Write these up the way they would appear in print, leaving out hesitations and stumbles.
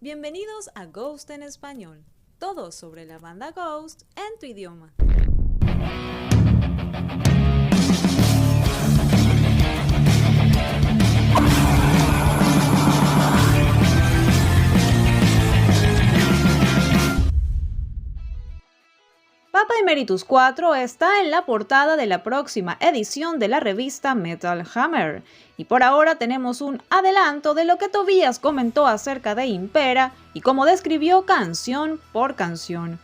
Bienvenidos a Ghost en Español, todo sobre la banda Ghost en tu idioma. Papa Emeritus 4 está en la portada de la próxima edición de la revista Metal Hammer, y por ahora tenemos un adelanto de lo que Tobías comentó acerca de Impera y cómo describió canción por canción.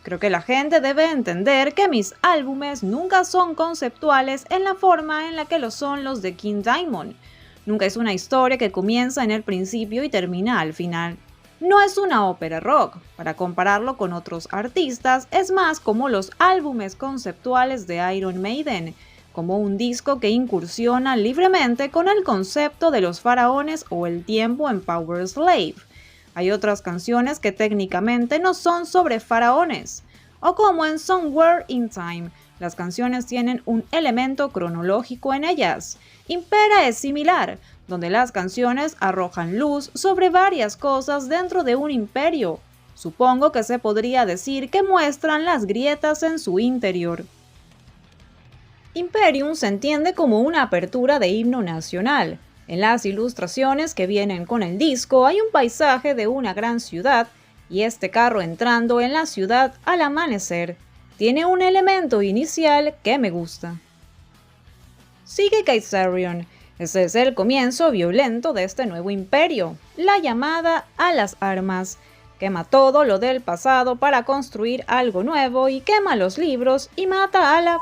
Creo que la gente debe entender que mis álbumes nunca son conceptuales en la forma en la que lo son los de King Diamond. Nunca es una historia que comienza en el principio y termina al final. No es una ópera rock, para compararlo con otros artistas, es más como los álbumes conceptuales de Iron Maiden, como un disco que incursiona libremente con el concepto de los faraones o el tiempo en Powerslave. Hay otras canciones que técnicamente no son sobre faraones, o como en Somewhere in Time, las canciones tienen un elemento cronológico en ellas. Impera es similar, donde las canciones arrojan luz sobre varias cosas dentro de un imperio. Supongo que se podría decir que muestran las grietas en su interior. Imperium se entiende como una apertura de himno nacional. En las ilustraciones que vienen con el disco hay un paisaje de una gran ciudad y este carro entrando en la ciudad al amanecer. Tiene un elemento inicial que me gusta. Sigue Kaisarion. Ese es el comienzo violento de este nuevo imperio, la llamada a las armas. Quema todo lo del pasado para construir algo nuevo y quema los libros y mata a la...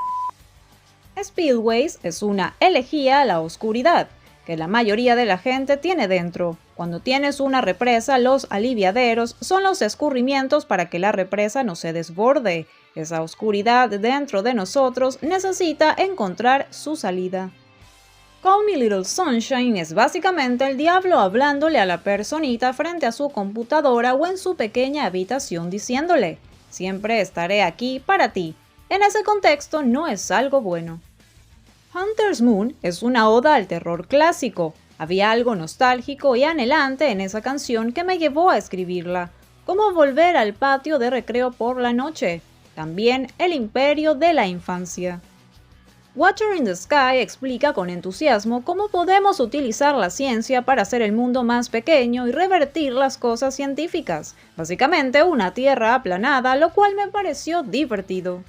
Speedways es una elegía a la oscuridad, que la mayoría de la gente tiene dentro. Cuando tienes una represa, los aliviaderos son los escurrimientos para que la represa no se desborde. Esa oscuridad dentro de nosotros necesita encontrar su salida. Call Me Little Sunshine es básicamente el diablo hablándole a la personita frente a su computadora o en su pequeña habitación diciéndole: siempre estaré aquí para ti. En ese contexto no es algo bueno. Hunter's Moon es una oda al terror clásico. Había algo nostálgico y anhelante en esa canción que me llevó a escribirla, como volver al patio de recreo por la noche. También el imperio de la infancia. Watcher in the Sky explica con entusiasmo cómo podemos utilizar la ciencia para hacer el mundo más pequeño y revertir las cosas científicas. Básicamente una tierra aplanada, lo cual me pareció divertido.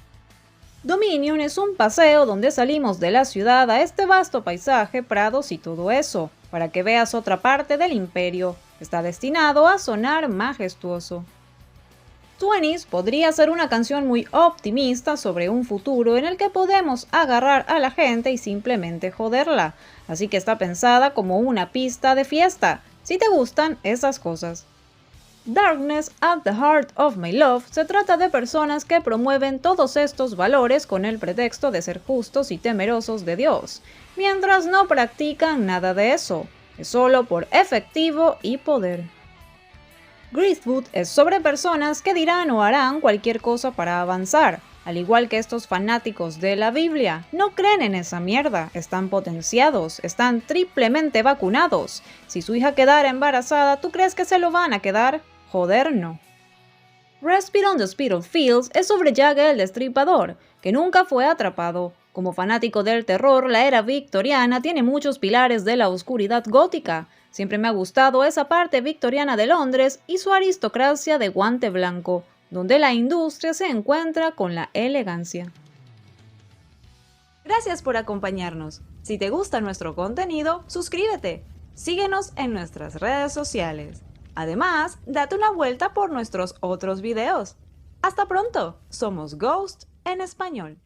Dominion es un paseo donde salimos de la ciudad a este vasto paisaje, prados y todo eso, para que veas otra parte del imperio. Está destinado a sonar majestuoso. 20s podría ser una canción muy optimista sobre un futuro en el que podemos agarrar a la gente y simplemente joderla, así que está pensada como una pista de fiesta, si te gustan esas cosas. Darkness at the Heart of My Love se trata de personas que promueven todos estos valores con el pretexto de ser justos y temerosos de Dios, mientras no practican nada de eso, es solo por efectivo y poder. Greasewood es sobre personas que dirán o harán cualquier cosa para avanzar. Al igual que estos fanáticos de la Biblia, no creen en esa mierda, están potenciados, están triplemente vacunados. Si su hija quedara embarazada, ¿tú crees que se lo van a quedar? Joder, no. Respite on the Spitalfields es sobre Jagger el Destripador, que nunca fue atrapado. Como fanático del terror, la era victoriana tiene muchos pilares de la oscuridad gótica. Siempre me ha gustado esa parte victoriana de Londres y su aristocracia de guante blanco, donde la industria se encuentra con la elegancia. Gracias por acompañarnos. Si te gusta nuestro contenido, suscríbete. Síguenos en nuestras redes sociales. Además, date una vuelta por nuestros otros videos. ¡Hasta pronto! Somos Ghost en Español.